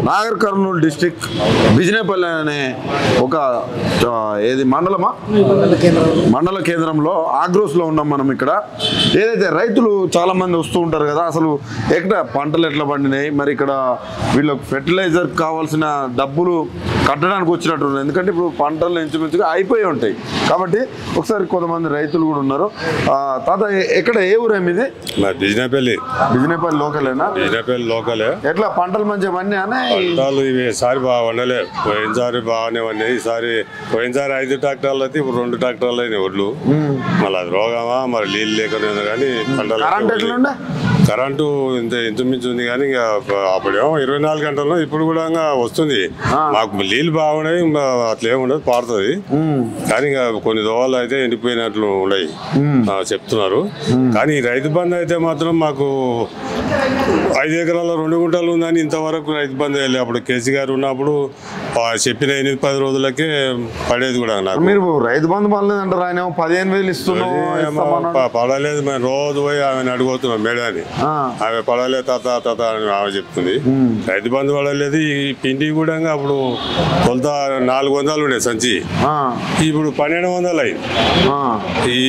Nagar Kurnool district Bijinepalli అనే ఒక ఏది మండల కేంద్రంలో ఆగ్రోస్లో ఉన్నాం మనం. ఇక్కడ ఏదైతే రైతులు చాలా మంది వస్తూ ఉంటారు కదా, అసలు ఎక్కడ పంటలు ఎట్లా పండినాయి, మరి ఇక్కడ వీళ్ళకి ఫెర్టిలైజర్ కావాల్సిన డబ్బులు కట్టడానికి వచ్చినట్టు, ఎందుకంటే ఇప్పుడు పంటలు ఇంచుమించుగా అయిపోయి ఉంటాయి కాబట్టి ఒకసారి కొంతమంది రైతులు కూడా ఉన్నారు. తాత ఎక్కడ ఏ ఊరేమి ఇది? బిజినేపల్లి లోకలేనా? బిజినేపల్లి లోకలే. ఎట్లా పంటలు మంచిగా పండినా? పంటలు ఈసారి బాగా వండలే, పోయినసారి బాగానే వండాయి. ఈసారి పోయినసారి 5 ట్రాక్టర్లు అయితే ఇప్పుడు 2 ట్రాక్టర్లు అయినాయి ఒడ్లు. మళ్ళీ అది రోగమా మరి నీళ్ళు లేకుండా కానీ పంటలు కరెంటు ఇంచుమించు ఉంది కానీ ఇక అప్పుడేమో 24 గంటల్లో ఇప్పుడు కూడా వస్తుంది. మాకు నీళ్ళు బాగున్నాయి, అట్లా ఏముండదు, పారుతుంది. కానీ ఇక కొన్ని దోవలు అయితే ఎండిపోయినట్లు ఉన్నాయి చెప్తున్నారు. కానీ రైతు బంధు అయితే మాత్రం మాకు 5 ఎకరాల 2 గుంటలు ఉందని ఇంతవరకు రైతు బంధు వెళ్ళి అప్పుడు కేసీఆర్ ఉన్నప్పుడు చెప్పిన 8-10 రోజులకే పడేది కూడా. నాకు మీరు రైతు బంధు పడలేదంటారు, ఆయన 15,000 ఇస్తున్నాం పడలేదు. మేము రోజు పోయి ఆమెను అడుగుతున్నాం మేడాన్ని, ఆమె పడలేదు తాత అని ఆమె చెప్తుంది. రైతు బంధు పడలేదు. ఈ పిండి కూడా అప్పుడు కొలత 400 ఉండే సంచి, ఇప్పుడు 1200 అయింది. ఈ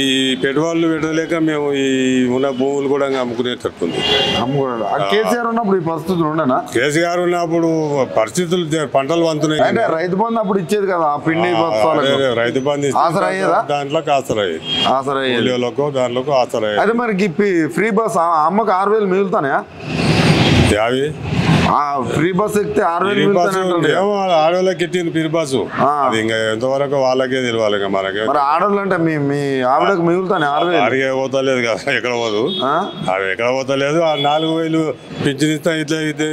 పెట్టుబడులు పెట్టలేక మేము ఈ ఉన్న భూములు కూడా అమ్ముకునేటట్టుంది. కేసీఆర్ ఉన్నప్పుడు ఈ పరిస్థితులు ఉండనా? కేసీఆర్ ఉన్నప్పుడు పరిస్థితులు పంటలు వంతున్నాయి. రైతు బంధు అప్పుడు ఇచ్చేది కదా పిండి, రైతు బంధు దాంట్లో ఆసరాయ్యేలోకి దాంట్లో ఆసరాయ్యేది. అదే మరి ఫ్రీ బస్ అమ్మకు 6,000 మిగులుతానే? అవి ఫ్రీ బస్ ఎక్కితే 6,000 ఏమో ఆడవాళ్ళకి ఎట్టింది ఫ్రీ బస్సు. అది ఇంకా ఎంతవరకు వాళ్ళకే తెలియాలి. మనకి ఆడవాళ్ళు అంటే మీ ఆవిడకు మిగులుతానే 6,000? అడిగే పోతలేదు కదా, ఎక్కడ పోదు, అవి ఎక్కడ పోతలేదు. ఆ 4,000 పింఛన్ ఇస్తాం,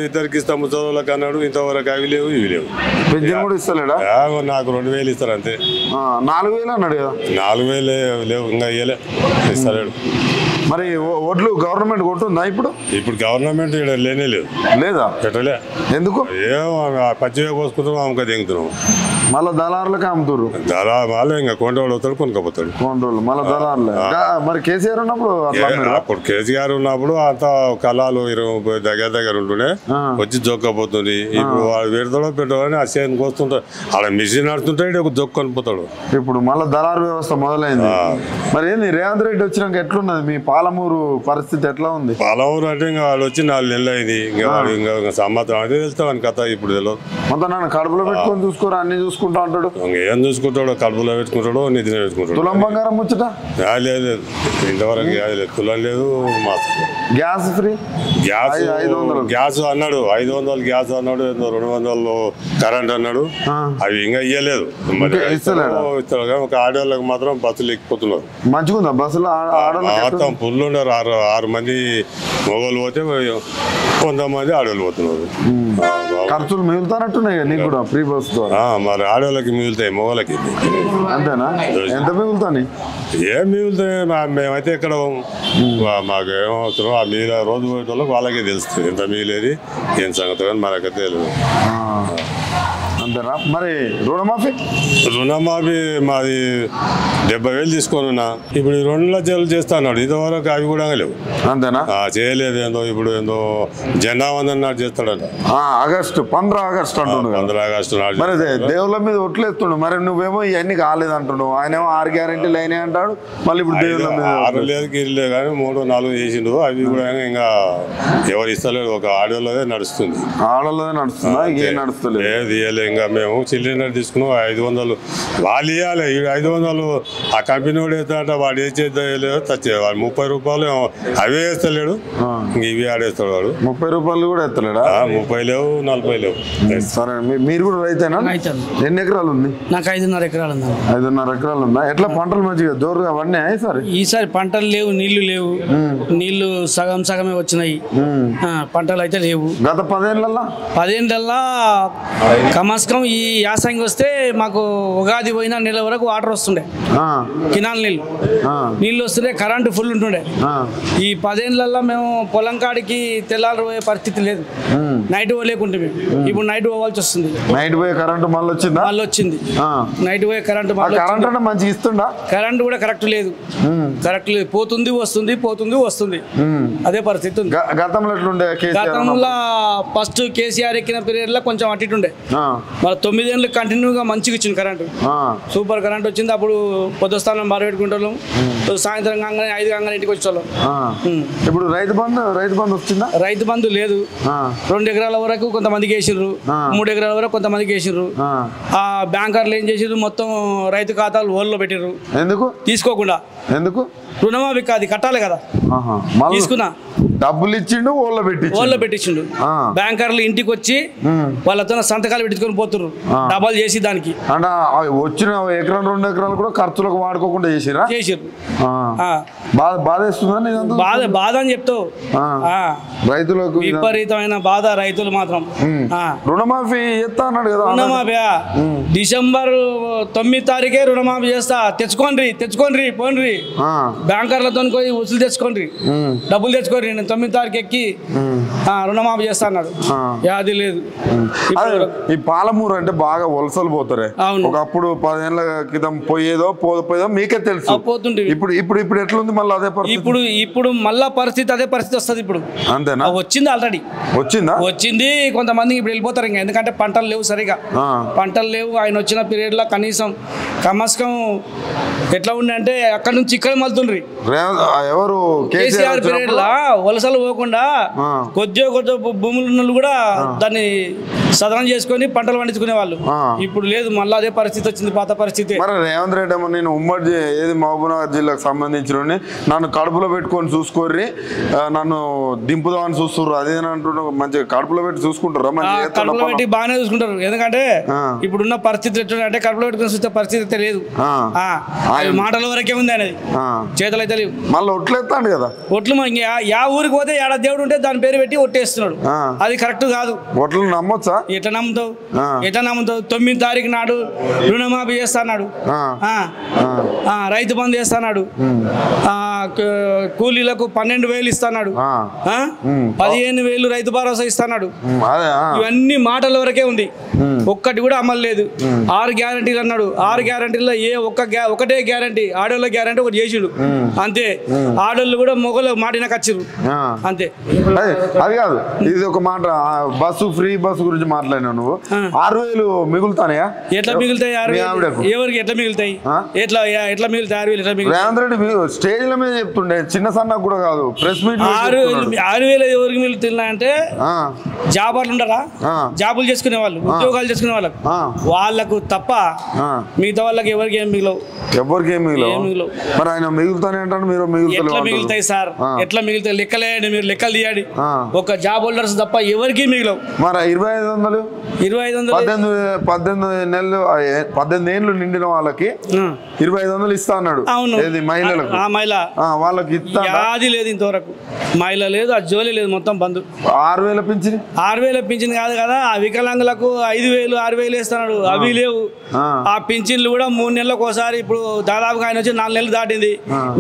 ఇద్దరికి ఇస్తాం ముసలోళ్ళకి అన్నాడు. ఇంతవరకు అవి లేవు ఇవి లేవు. పింఛన్ కూడా ఇస్తలేడా? నాకు 2,000 ఇస్తారు అంతే. 4,000 అన్నాడు కదా. 4,000 లేవు, ఇంకా ఇయ్యలే, ఇస్తలేడు. మరి ఓట్లు గవర్నమెంట్ కొట్టుందా ఇప్పుడు? ఇప్పుడు గవర్నమెంట్ లేనే లేదు. లేదా? పెట్టలే. ఎందుకు? ఏమో పచ్చివే కోసుకుంటాం, అమ్మక దిగుతున్నాం. మళ్ళీ దళారులకి అమ్ముతారు. వాళ్ళు ఇంకా కొండవాళ్ళు అవుతాడు, కొనుక్కపోతాడు. కొండవాళ్ళు మళ్ళీ దళారులే. మరి కేసీఆర్ ఉన్నప్పుడు అప్పుడు కేసీఆర్ ఉన్నప్పుడు అంత కళాలు 20 దగ్గర ఉంటుండే, వచ్చి జొక్కపోతుంది. ఇప్పుడు వాడు పెడతాడో పెట్టాడని ఆ చేను కోస్తుంటాడు, అలా మిషన్ నడుస్తుంటాడు, ఒక జొక్కు కొనిపోతాడు. ఇప్పుడు మళ్ళీ దళారు వ్యవస్థ మొదలైంది. మరి ఏంది రేవంత్ రెడ్డి వచ్చినాక ఎట్లున్నది మీ పాలమూరు పరిస్థితి? ఎట్లా ఉంది పాలమూరు? అంటే ఇంకా వాళ్ళు వచ్చి 4 నెలలు అయింది. ఇంకా సంవత్సరం అదే వెళ్తామని కథ ఇప్పుడు తెలియదు. మొత్తం నన్ను కడుపులో పెట్టుకొని చూసుకోరు, అన్ని చూసుకుంటా అంటాడు. ఏం చూసుకుంటాడు? కడుపులో పెట్టుకుంటాడు, నిధిని పెట్టుకుంటాడు. తులం బంగారం ముచ్చట లేదు, ఇంతవరకు లేదు. తులం లేదు. గ్యాస్ ఫ్రీ, గ్యాస్ 500 గ్యాస్ అన్నాడు, 500 గ్యాస్ అన్నాడు, 200 కరెంట్ అన్నాడు. అవి ఇంకా ఇయ్యలేదు. ఒక ఆడవాళ్ళకి మాత్రం బస్సులు ఎక్కిపోతున్నారు. మంచిగా బస్సులో మొత్తం ఫుల్ ఉండరు. 6 మంది మొగోళ్ళు పోతే 100 మంది ఆడవాళ్ళు పోతున్నారు. ఖర్చులు మిగులుతానట్టున్నాయి నీకు కూడా ఫ్రీ బస్ ద్వారా. మరి ఆడవాళ్ళకి మిగులుతాయి, మొగోళ్ళకి అంతేనా? ఎంత మిగులుతాయి? ఏం మిగులుతాయి? మేమైతే ఎక్కడ మాకు ఏమవసరం, ఆ మిగిలిన రోజు పోయేటోళ్ళకి వాళ్ళకే తెలుస్తుంది ఎంత మిగిలేది ఏం సంగతి, కానీ మనకైతే తెలియదు. అంతేనా? మరి రుణమాఫీ మాది 70,000 తీసుకున్నా. ఇప్పుడు 2 లక్షలు చేస్తా అన్నాడు. ఇంతవరకు అవి కూడా లేవు. అంతేనా? చేయలేదు. ఇప్పుడు ఏందో జెండా వందన నాడు చేస్తాడంట. 15 ఆగస్టు అంటుండు. 15 ఆగస్టు నాడు మరి దేవుళ్ళ మీద ఒట్లేస్తుండు. మరి నువ్వేమో ఇవన్నీ కాలేదు అంటున్నావు, ఆయన ఏమో 6 గ్యారెంటీలు అయినాయి అంటాడు. మళ్ళీ ఇప్పుడు దేవుళ్ళ మీద 6 లేదు గిరిలేదు కానీ 3-4 చేసిండు. అవి కూడా ఇంకా ఎవరు ఇస్తలేదు. ఒక ఆడవాళ్ళదే నడుస్తుంది. ఆడవాళ్ళదే నడుస్తుందా? ఏం నడుస్తలేదు. ఏది ఇంకా మేము సిలిండర్ తీసుకున్నాం 500 వాళ్ళు ఇవ్వాలి. 500 ఆ కంపెనీ వాడు వేస్తాడంట, వాడు వేసేది వాడు 30 రూపాయలు అవే వేస్తలేడు, ఇవి ఆడేస్తాడు వాడు. 30 రూపాయలు కూడా వేస్తలేడా? 30 లేవు, 40 లేవు. సరే, మీరు కూడా రైతేనా? ఎన్ని ఎకరాలు ఉంది? నాకు 5.5 ఎకరాలు ఉంది. 5.5 ఎకరాలు ఉందా? ఎట్లా పంటలు మంచిగా జోరుగా పడినాయి ఈసారి? ఈసారి పంటలు లేవు, నీళ్లు లేవు. నీళ్లు సగమే వచ్చినాయి, పంటలు అయితే లేవు. గత 10 ఏళ్ళ కమాస్ కమస్కం ఈ యాసంగి వస్తే మాకు ఉగాది పోయిన నెల వరకు వాటర్ వస్తుండే, కినాల్ నీళ్ళు వస్తుండే, కరెంటు ఫుల్ ఉంటుండే. ఈ 10 ఏళ్ళల్లో మేము పొలం కాడికి తెల్లారి పోయే పరిస్థితి లేదు, నైట్ పోలేకుంటే మేము ఇప్పుడు నైట్ పోవాల్సి వస్తుంది. నైట్ పోయే కరెంటు మళ్ళీ వచ్చింది. నైట్ పోయే కరెంటు మంచిగా ఇస్తుందా? కరెంటు కూడా కరెక్ట్ లేదు, పోతుంది వస్తుంది, పోతుంది వస్తుంది, అదే పరిస్థితి ఉంది. గతంలో ఎట్లుండే? గతంలో ఫస్ట్ కేసీఆర్ ఎక్కిన పీరియడ్ లో కొంచెం అట్టిండే, మరి 9 ఏళ్ళు కంటిన్యూగా మంచిగా ఇచ్చింది కరెంటు, సూపర్ కరెంట్ వచ్చింది. అప్పుడు పొద్దుస్థానం బాగా పెట్టుకుంటాం, సాయంత్రం కాగానే 5 కాగానే ఇంటికి వచ్చేవాళ్ళం. ఇప్పుడు రైతు బంధు వచ్చిందా? రైతు బంధు లేదు. 2 ఎకరాల వరకు కొంతమందికి వేసిండ్రు, 3 ఎకరాల వరకు కొంతమందికి వేసిండ్రు. ఆ బ్యాంకర్లు ఏం చేసిండ్రు, మొత్తం రైతు ఖాతాలు ఓల్లో పెట్టిర్రు. ఎందుకు తీసుకోకుండా? ఎందుకు? రుణమాఫీ కాదు, కట్టాలి కదా, తీసుకున్నా డబ్బులు ఇచ్చిండు, ఓళ్ళో పెట్టించిండు. బ్యాంకర్లు ఇంటికి వచ్చి వాళ్ళతో సంతకాలు పెట్టుకొని పోతున్నారు, డబల్ చేసి దానికి. అంటే వచ్చిన ఎకరం 2 ఎకరాలు కూడా ఖర్చులకు వాడుకోకుండా చేసిర్రు. బాధ అని చెప్తావు, రైతులకు విపరీతమైన బాధ. రైతులు మాత్రం రుణమాఫీ చేస్తా అన్నాడు కదా. రుణమాఫీ డిసెంబర్ 9 తారీఖే రుణమాఫీ చేస్తా, తెచ్చుకోండి పోండి, బ్యాంకర్లతో పోయి వసూలు తెచ్చుకోండి, డబ్బులు తెచ్చుకోండి, నేను 9 తారీఖు ఎక్కి రుణమాఫీ చేస్తా అన్నాడు. యాది లేదు. ఈ పాలమూరు అంటే బాగా వలసలు పోతారే. ఒకప్పుడు 10 ఏళ్ల క్రితం పోయేదో మీకే తెలుసు, పోతుంటే ఇప్పుడు ఎట్లుంది మళ్ళీ అదే పరిస్థితి? ఇప్పుడు మళ్ళా పరిస్థితి అదే పరిస్థితి వస్తుంది. ఇప్పుడు అంతేనా? వచ్చింది, ఆల్రెడీ వచ్చింది. కొంతమంది ఇప్పుడు వెళ్ళిపోతారు ఇంకా, ఎందుకంటే పంటలు లేవు, సరిగా పంటలు లేవు. ఆయన వచ్చిన పీరియడ్ లో కనీసం కమస్కం ఎట్లా ఉండే అంటే అక్కడ నుంచి ఇక్కడ మళ్తుండ్రి. ఎవరు? కేసీఆర్ పీరియడ్ లా వలసలు పోకుండా కొద్ది భూములు ఉన్న కూడా దాన్ని సదనం చేసుకొని పంటలు పండించుకునే వాళ్ళు. ఇప్పుడు లేదు, మళ్ళీ అదే పరిస్థితి వచ్చింది, పాత పరిస్థితి. మరి రేవంత్ రెడ్డి ఏమో నేను ఉమ్మడి మహబూబ్నగర్ జిల్లాకు సంబంధించిన నన్ను కడుపులో పెట్టుకొని చూసుకోర్రి, నన్ను దింపుదామని చూస్తుర్రు, అదేనంటున్నా. మంచిగా కడుపులో పెట్టి చూసుకుంటారా? కడుపులో పెట్టి బాగానే చూసుకుంటారు, ఎందుకంటే ఇప్పుడున్న పరిస్థితి ఎట్లుంటే కడుపులో పెట్టుకుని చూస్తే పరిస్థితి అయితే లేదు. మాటల వరకే ఉంది అనేది, చేతులు అయితే లేవు. మళ్ళీ ఒట్లు ఎత్తాడు కదా, ఒట్లు యా ఊరికి పోతే ఏడా దేవుడు ఉంటే దాని పేరు పెట్టి ఒట్టేస్తున్నాడు, అది కరెక్ట్ కాదు. ఒట్లు నమ్మొచ్చా? ఎట్లా నమ్ముతావు? 9 తారీఖు నాడు రుణమాఫీ చేస్తాడు, రైతు బంధు చేస్తాడు, కూలీలకు 12,000 ఇస్తాడు, 15,000 రైతు భరోసా ఇస్తాడు. ఇవన్నీ మాటల వరకే ఉంది, ఒక్కటి కూడా అమలు లేదు. 6 గ్యారంటీలు అన్నాడు, 6 గ్యారంటీలో ఒకటే గ్యారంటీ, ఆడోళ్ళ గ్యారంటీ ఒకటి చేసిండు అంతే. ఆడోళ్ళు కూడా మొగలు మాటినకు వచ్చిర్రు అంతే. అది కాదు, ఇది ఒక మాట. ఫ్రీ బస్సు గురించి మాట్లాడినావు నువ్వు. 6,000 మిగులుతానయా? ఎట్లా మిగులుతాయి? ఎవరికి ఎట్లా మిగులుతాయి? ఎట్లా మిగులుతాయి 6,000? ఎట్లా మిగులుతాయి? రేవంత్ రెడ్డి స్టేజ్ల మీద చెప్తుండే, చిన్న సన్న కూడా కాదు, ప్రెస్ మీట్. 6,000 ఎవరికి మిగులుతున్నాయంటే జాబర్లు ఉండరా, జాబులు చేసుకునే వాళ్ళు, ఉద్యోగాలు చేసుకునే వాళ్ళకు, వాళ్ళకు తప్ప మిగతా వాళ్ళకి ఎవరికి ఏం మిగిలవు. ఎవరికి ఏం మిగిలవు. మరి ఆయన మిగులుతానే అంటారు, మీరు మిగులుతాయి సార్? ఎట్లా మిగులుతాయి? లెక్కలేయండి, మీరు లెక్కలు తీయండి. ఒక జాబ్ హోల్డర్స్ తప్ప ఎవరికి మిగిలవు. మరి 2,500 18 ఏళ్ళు నిండిన వాళ్ళకి 2,500 ఇస్తా అన్నాడు. మహిళలకు వాళ్ళకి ఇస్తా లేదు, ఇంతవరకు మహిళ లేదు, ఆ జోలి లేదు, మొత్తం బంద్. 6,000 పింఛన్? 6,000 పింఛన్ కాదు కదా, ఆ వికలాంగులకు 5,000 6,000 ఇస్తున్నాడు, అవి లేవు. ఆ పింఛన్లు కూడా 3 నెలలకు ఒకసారి, ఇప్పుడు దాదాపుగా ఆయన వచ్చి 4 నెలలు దాటింది,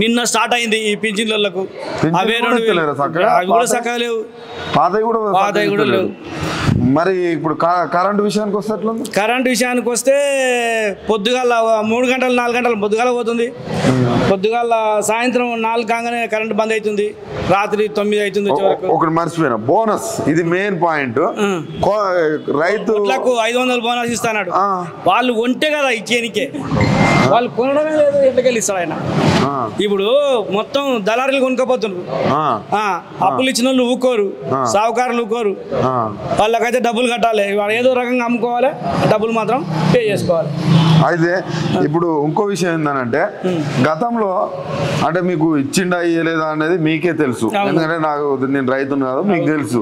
నిన్న స్టార్ట్ అయింది ఈ పింఛన్లకు. అవే అవి కూడా చక్కగా లేవు, పాతవి కూడా లేవు. మరి ఇప్పుడు కరెంటు విషయానికి వస్తే ఎట్లుంది? కరెంటు విషయానికి వస్తే పొద్దుగాల 3 గంటలు 4 గంటలు పొద్దుగాల పోతుంది, పొద్దుగాల సాయంత్రం 4 కాగానే కరెంటు బంద్ అవుతుంది, రాత్రి 9 అవుతుంది. ఒకటి మర్చిపోయినా, బోనస్, ఇది మెయిన్ పాయింట్. రైతులకు 500 బోనస్ ఇస్తాడు. వాళ్ళు కొంటే కదా ఇచ్చేనికే, వాళ్ళు కొనడమే లేదు, ఎట్లకెళ్ళి ఇస్తాడు ఆయన. ఇప్పుడు మొత్తం దళారీలు కొనుక్కపోతున్నారు, అప్పులు ఇచ్చిన వాళ్ళు ఊకోరు, సావుకారులు ఊకోరు, వాళ్ళకైతే డబ్బులు కట్టాలి, వాళ్ళు ఏదో రకంగా అమ్ముకోవాలి, డబ్బులు మాత్రం పే చేసుకోవాలి. అయితే ఇప్పుడు ఇంకో విషయం ఏంటంటే, గతంలో అంటే మీకు ఇచ్చిండా ఇయ్యలేదా అనేది మీకే తెలుసు, ఎందుకంటే నేను రైతును కాదు, మీకు తెలుసు.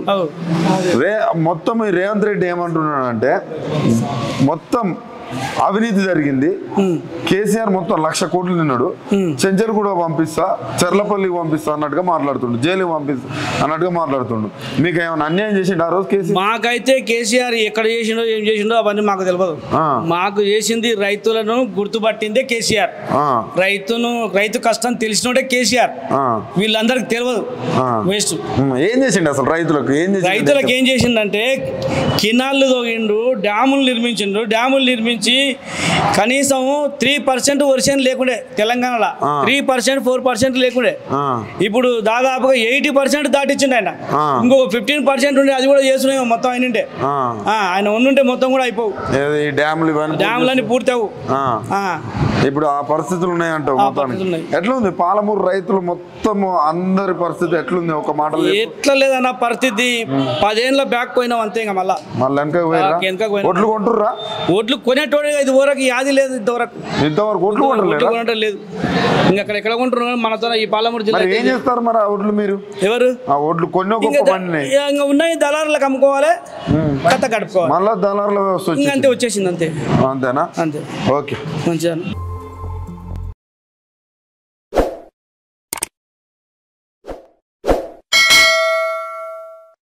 మొత్తం రేవంత్ రెడ్డి ఏమంటున్నాడంటే, మొత్తం అవినీతి జరిగింది, కేసీఆర్ మొత్తం 1,00,000 కోట్లు తిన్నాడు, చెంచల్ కూడా పంపిస్తా, చెర్లపల్లికి పంపిస్తా అన్నట్టుగా మాట్లాడుతుండు, జైలుకి పంపిస్తా అన్నట్టుగా మాట్లాడుతుండు. మీకు ఏమైనా అన్యాయం చేసిండు ఆ రోజు కేసీఆర్? మాకైతే కేసీఆర్ ఎక్కడ చేసిండో ఏం చేసిండో అవన్నీ మాకు తెలియదు. మాకు చేసింది రైతులను గుర్తుపట్టిందే కేసీఆర్. రైతు కష్టం తెలిసినోడే కేసీఆర్. వీళ్ళందరికి తెలియదు. వేస్ట్. ఏం చేసిండు అసలు రైతులకు? ఏం చేసిండంటే కినాళ్ళు తోగిండు, డ్యాములు నిర్మించి కనీసం 3% వర్షం లేకుండే తెలంగాణలో. 3%, 4% లేకుండే. ఇప్పుడు దాదాపుగా 80% దాటిచ్చిండు ఆయన. ఇంకొక 15% ఉండే, అది కూడా చేస్తున్నాయి మొత్తం. ఆయన ఉండుంటే మొత్తం కూడా అయిపోవు, డ్యాములన్నీ పూర్తవు. ఇప్పుడు ఆ పరిస్థితులు ఉన్నాయంటావు మొత్తానికి. ఎట్లుంది పాలమూరు రైతులు మొత్తం అందరి పరిస్థితి ఎట్లుంది? ఒక మాట ఎట్లా లేదన్న పరిస్థితి. 10 ఏళ్ళ బ్యాక్ పోయినాం అంతే. ఇంకా మళ్ళీ ఒడ్లు కొంటుర్రా? ఒడ్లు కొనేటోడే ఇది వరకు యాది లేదు. ఇంతవరకు ఒడ్లు కొనలేదు. ఇంకా ఎక్కడ కొంటున్నారు మనతో ఈ పాలమూరు జిల్లా. ఏం చేస్తారు మరి ఆ ఒడ్లు మీరు? ఎవరు ఆ ఒడ్లు కొన్ని ఉన్నాయి, దళారులకు అమ్ముకోవాలి, కథ గడుపుకోవాలి. మళ్ళా దళారుల వ్యవస్థ అంతే వచ్చేసింది. అంతేనా? అంతే. ఓకే, మంచిగా.